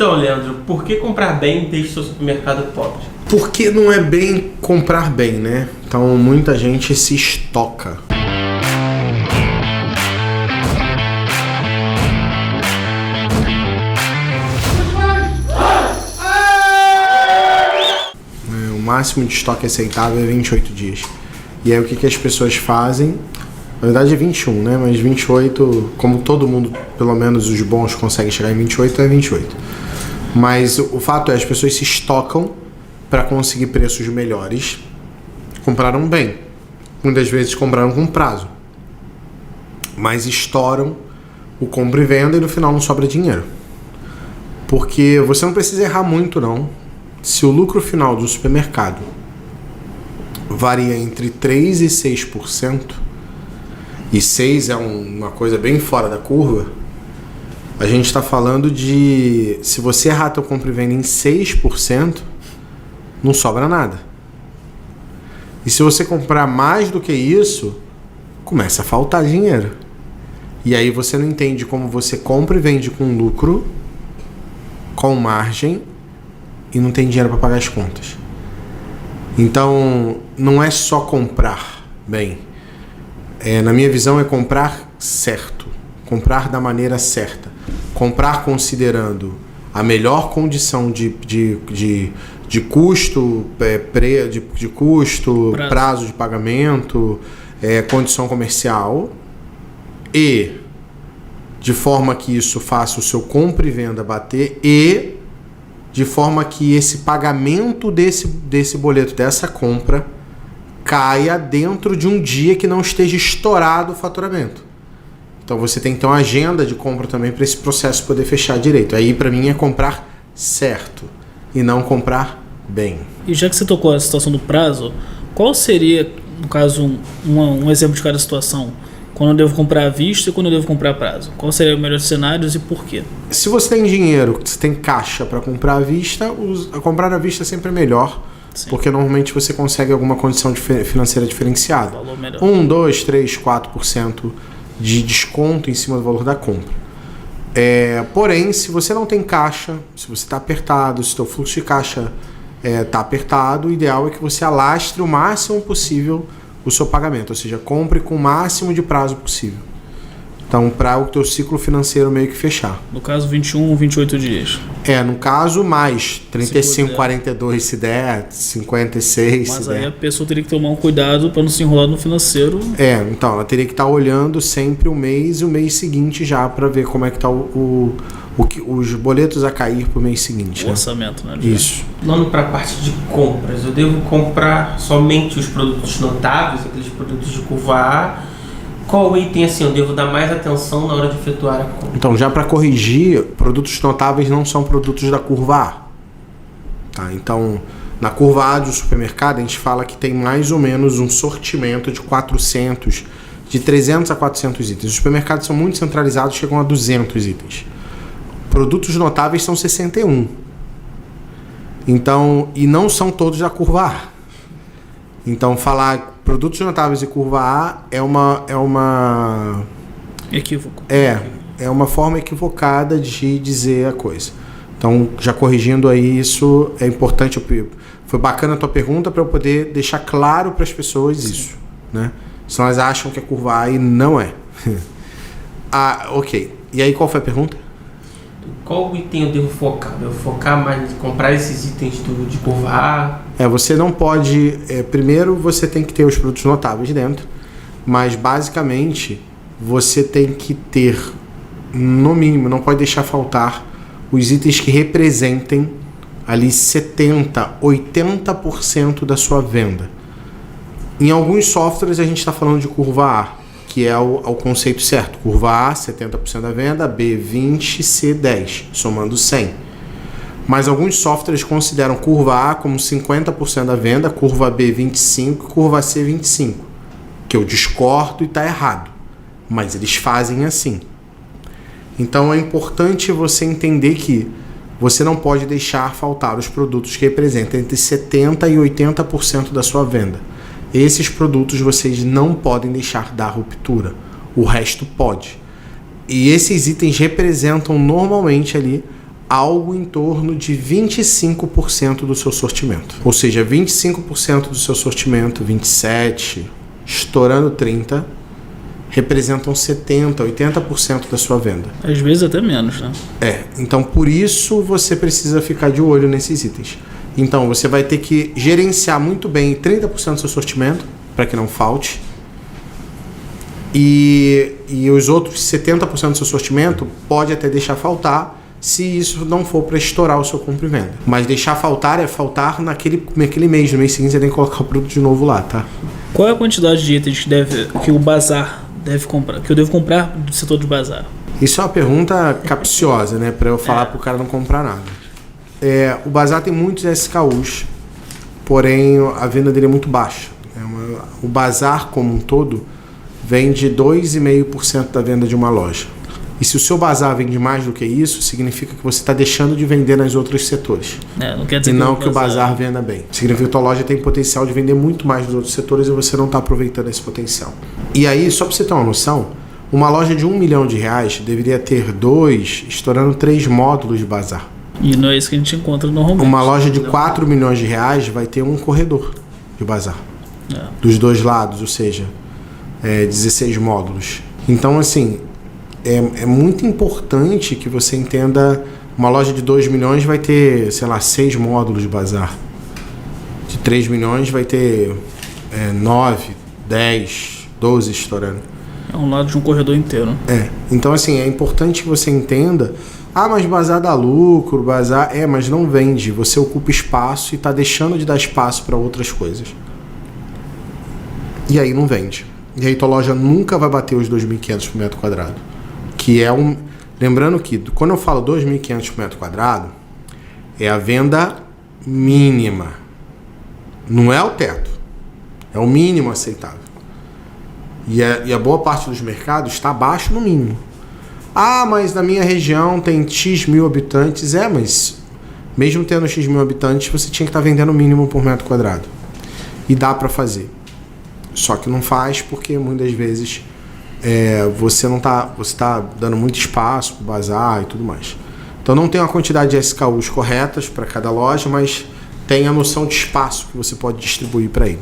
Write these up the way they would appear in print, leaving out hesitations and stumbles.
Então, Leandro, por que comprar bem deixa o seu supermercado pobre? Porque não é bem comprar bem, né? Então muita gente se estoca. O máximo de estoque aceitável é 28 dias. E aí o que as pessoas fazem? Na verdade é 21, né? Mas 28, como todo mundo, pelo menos os bons conseguem chegar em 28, é 28. Mas o fato é, as pessoas se estocam para conseguir preços melhores. Compraram bem. Muitas vezes compraram com prazo. Mas estouram o compra e venda e no final não sobra dinheiro. Porque você não precisa errar muito, não. Se o lucro final do supermercado varia entre 3% e 6%, e 6% é uma coisa bem fora da curva, a gente está falando de... Se você errar teu compra e venda em 6%, não sobra nada. E se você comprar mais do que isso, começa a faltar dinheiro. E aí você não entende como você compra e vende com lucro, com margem, e não tem dinheiro para pagar as contas. Então, não é só comprar bem. Na minha visão, é comprar certo. Comprar da maneira certa. Comprar considerando a melhor condição de custo, prazo de pagamento, condição comercial, e de forma que isso faça o seu compra e venda bater, e de forma que esse pagamento desse boleto, dessa compra, caia dentro de um dia que não esteja estourado o faturamento. Então você tem que ter uma agenda de compra também para esse processo poder fechar direito. Aí para mim é comprar certo e não comprar bem. E já que você tocou a situação do prazo, qual seria, no caso, um exemplo de cada situação? Quando eu devo comprar à vista e quando eu devo comprar a prazo? Qual seria os melhores cenários e por quê? Se você tem dinheiro, você tem caixa para comprar à vista, comprar à vista sempre é melhor. Sim. Porque normalmente você consegue alguma condição financeira diferenciada. 1, 2, 3, 4% de desconto em cima do valor da compra. Porém, se você não tem caixa, se você está apertado, se o seu fluxo de caixa está apertado, o ideal é que você alastre o máximo possível o seu pagamento, ou seja, compre com o máximo de prazo possível. Então, para o teu ciclo financeiro meio que fechar. No caso, 21, 28 dias. No caso, mais 35, 42 se der, 56 Mas se aí der. a pessoa teria que tomar um cuidado para não se enrolar no financeiro. Então, ela teria que estar olhando sempre o mês e o mês seguinte já para ver como é que está os boletos a cair para o mês seguinte. O orçamento, né? Isso. Falando para a parte de compras, eu devo comprar somente os produtos notáveis, aqueles produtos de curva A? Qual item assim eu devo dar mais atenção na hora de efetuar a compra? Então, já para corrigir, produtos notáveis não são produtos da curva A. Tá? Então, na curva A do supermercado, a gente fala que tem mais ou menos um sortimento de 300 a 400 itens. Os supermercados são muito centralizados, chegam a 200 itens. Produtos notáveis são 61. Então, e não são todos da curva A. Então, falar produtos notáveis e curva A é uma equívoco. É uma forma equivocada de dizer a coisa. Então, já corrigindo aí isso, é importante. Foi bacana a tua pergunta para eu poder deixar claro para as pessoas. Sim. Isso, né? Senão elas acham que é curva A e não é. Ok. E aí, qual foi a pergunta? Qual item eu devo focar? Devo focar mais em comprar esses itens de curva A? Você não pode... primeiro, você tem que ter os produtos notáveis dentro, mas basicamente você tem que ter, no mínimo, não pode deixar faltar os itens que representem ali 70%, 80% da sua venda. Em alguns softwares a gente está falando de curva A, que é o conceito certo. Curva A, 70% da venda, B, 20%, C, 10%, somando 100%. Mas alguns softwares consideram curva A como 50% da venda, curva B, 25%, curva C, 25%. Que eu discordo e está errado. Mas eles fazem assim. Então é importante você entender que você não pode deixar faltar os produtos que representam entre 70% e 80% da sua venda. Esses produtos vocês não podem deixar dar ruptura. O resto pode. E esses itens representam normalmente ali algo em torno de 25% do seu sortimento. Ou seja, 25% do seu sortimento, 27%, estourando 30%, representam 70%, 80% da sua venda. Às vezes até menos, né? Então por isso você precisa ficar de olho nesses itens. Então você vai ter que gerenciar muito bem 30% do seu sortimento, para que não falte. E os outros 70% do seu sortimento pode até deixar faltar, se isso não for para estourar o seu compra e venda. Mas deixar faltar é faltar naquele mês. No mês seguinte você tem que colocar o produto de novo lá, tá? Qual é a quantidade de itens que o bazar deve comprar, que eu devo comprar do setor de bazar? Isso é uma pergunta capciosa, né? Para eu falar para o cara não comprar nada. O bazar tem muitos SKUs, porém a venda dele é muito baixa. O bazar como um todo vende 2,5% da venda de uma loja. E se o seu bazar vende mais do que isso, significa que você está deixando de vender nos outros setores. Não quer dizer e não que o bazar venda bem. Significa que a tua loja tem potencial de vender muito mais nos outros setores e você não está aproveitando esse potencial. E aí, só para você ter uma noção, uma loja de R$1 milhão deveria ter 2, estourando 3 módulos de bazar. E não é isso que a gente encontra normalmente. Uma loja de R$4 milhões vai ter um corredor de bazar. Dos dois lados, ou seja, 16 módulos. Então, assim, é muito importante que você entenda, uma loja de 2 milhões vai ter, 6 módulos de bazar. De 3 milhões vai ter 9, 10, 12 estourando. É um lado de um corredor inteiro. Então, assim, é importante que você entenda, mas bazar dá lucro, bazar... mas não vende. Você ocupa espaço e está deixando de dar espaço para outras coisas. E aí não vende. E aí tua loja nunca vai bater os 2.500 por metro quadrado. Que é Lembrando que quando eu falo 2.500 por metro quadrado, é a venda mínima. Não é o teto. É o mínimo aceitável. E a boa parte dos mercados está abaixo no mínimo. Mas na minha região tem X mil habitantes. Mas mesmo tendo X mil habitantes, você tinha que estar vendendo o mínimo por metro quadrado. E dá para fazer. Só que não faz porque muitas vezes você está dando muito espaço para o bazar e tudo mais. Então não tem uma quantidade de SKUs corretas para cada loja, mas tem a noção de espaço que você pode distribuir para ele.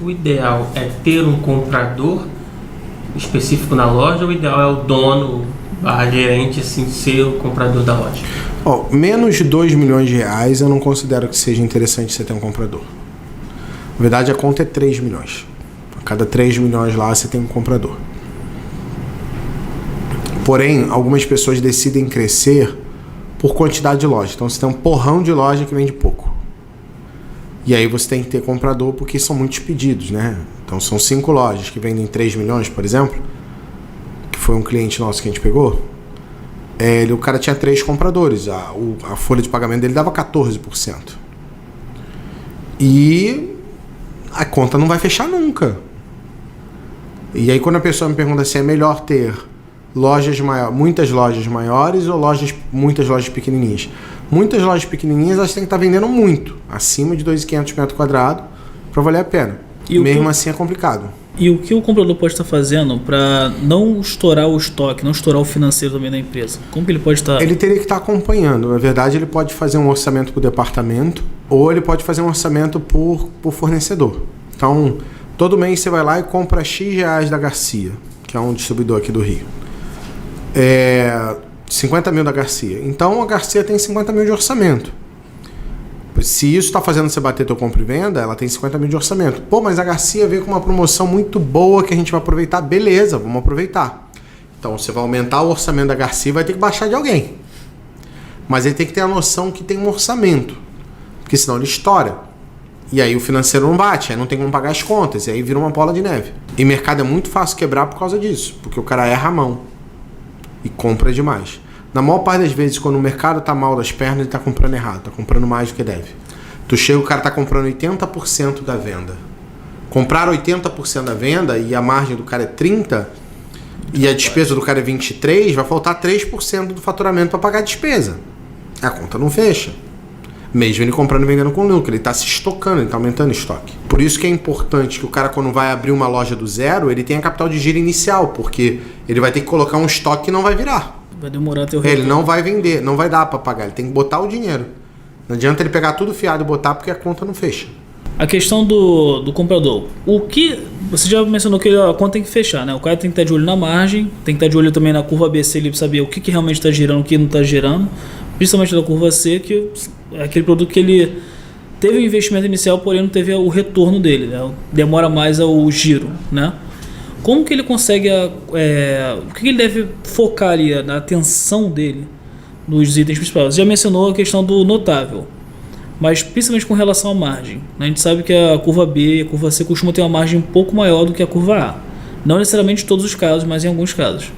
O ideal é ter um comprador específico na loja, ou o ideal é o dono, gerente, assim, ser o comprador da loja? Menos de R$2 milhões eu não considero que seja interessante você ter um comprador. Na verdade, a conta é 3 milhões. A cada 3 milhões lá você tem um comprador. Porém, algumas pessoas decidem crescer por quantidade de loja. Então você tem um porrão de loja que vende pouco. E aí você tem que ter comprador porque são muitos pedidos, né? Então são 5 lojas que vendem 3 milhões, por exemplo, que foi um cliente nosso que a gente pegou. O cara tinha 3 compradores. A folha de pagamento dele dava 14%. E a conta não vai fechar nunca. E aí quando a pessoa me pergunta se é melhor ter muitas lojas maiores ou muitas lojas pequenininhas. Muitas lojas pequenininhas elas têm que estar vendendo muito, acima de 2.500 metros quadrados, para valer a pena. E mesmo assim é complicado. E o que o comprador pode estar fazendo para não estourar o estoque, não estourar o financeiro também da empresa? Como que ele pode estar... Ele teria que estar acompanhando. Na verdade, ele pode fazer um orçamento por departamento ou ele pode fazer um orçamento por fornecedor. Então, todo mês você vai lá e compra X reais da Garcia, que é um distribuidor aqui do Rio. 50 mil da Garcia. Então a Garcia tem 50 mil de orçamento. Se isso está fazendo você bater teu compra e venda, ela tem 50 mil de orçamento. Mas a Garcia veio com uma promoção muito boa que a gente vai aproveitar. Beleza, vamos aproveitar. Então você vai aumentar o orçamento da Garcia e vai ter que baixar de alguém. Mas ele tem que ter a noção que tem um orçamento. Porque senão ele estoura. E aí o financeiro não bate, aí não tem como pagar as contas. E aí vira uma bola de neve. E mercado é muito fácil quebrar por causa disso. Porque o cara erra a mão. E compra demais. Na maior parte das vezes, quando o mercado tá mal das pernas, ele tá comprando errado, tá comprando mais do que deve. Tu chega, o cara tá comprando 80% da venda. Comprar 80% da venda e a margem do cara é 30% e a despesa do cara é 23%, vai faltar 3% do faturamento para pagar a despesa. A conta não fecha. Mesmo ele comprando e vendendo com lucro, ele tá se estocando, ele tá aumentando o estoque. Por isso que é importante que o cara, quando vai abrir uma loja do zero, ele tenha capital de giro inicial, porque ele vai ter que colocar um estoque que não vai virar. Vai demorar até o Ele retorno. não vai vender, não vai dar para pagar, ele tem que botar o dinheiro. Não adianta ele pegar tudo fiado e botar porque a conta não fecha. A questão do comprador. O que. Você já mencionou que a conta tem que fechar, né? O cara tem que estar de olho na margem, tem que estar de olho também na curva ABC ali para saber o que realmente está girando, o que não está girando. Principalmente na curva C, que é aquele produto que ele teve o investimento inicial, porém não teve o retorno dele, né? Demora mais o giro, né? Como que ele consegue. O que ele deve focar ali, na atenção dele nos itens principais? Você já mencionou a questão do notável, mas principalmente com relação à margem, né? A gente sabe que a curva B e a curva C costumam ter uma margem um pouco maior do que a curva A. Não necessariamente em todos os casos, mas em alguns casos.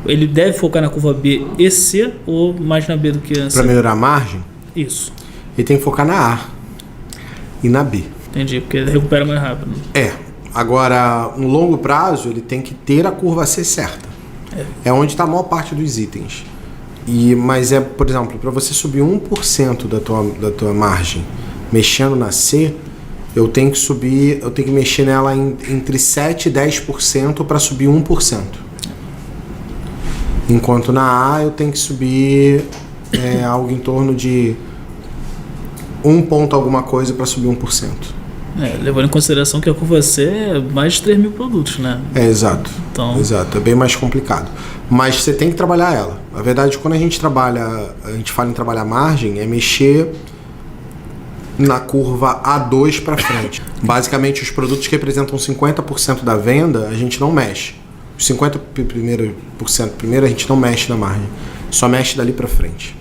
Ele deve focar na curva B e C ou mais na B do que a C? Para melhorar a margem, Isso. ele tem que focar na A e na B. Entendi, porque recupera mais rápido. Agora, no longo prazo, ele tem que ter a curva C certa. É onde está a maior parte dos itens. Mas por exemplo, para você subir 1% da tua margem mexendo na C, eu tenho que mexer nela entre 7% e 10% para subir 1%. Enquanto na A eu tenho que subir algo em torno de 1 ponto alguma coisa para subir 1%. Levando em consideração que a curva C é mais de 3 mil produtos, né? Exato. Então... Exato, é bem mais complicado. Mas você tem que trabalhar ela. Na verdade, quando a gente fala em trabalhar margem, é mexer na curva A2 para frente. Basicamente, os produtos que representam 50% da venda, a gente não mexe. Os 50% primeiro a gente não mexe na margem. Só mexe dali para frente.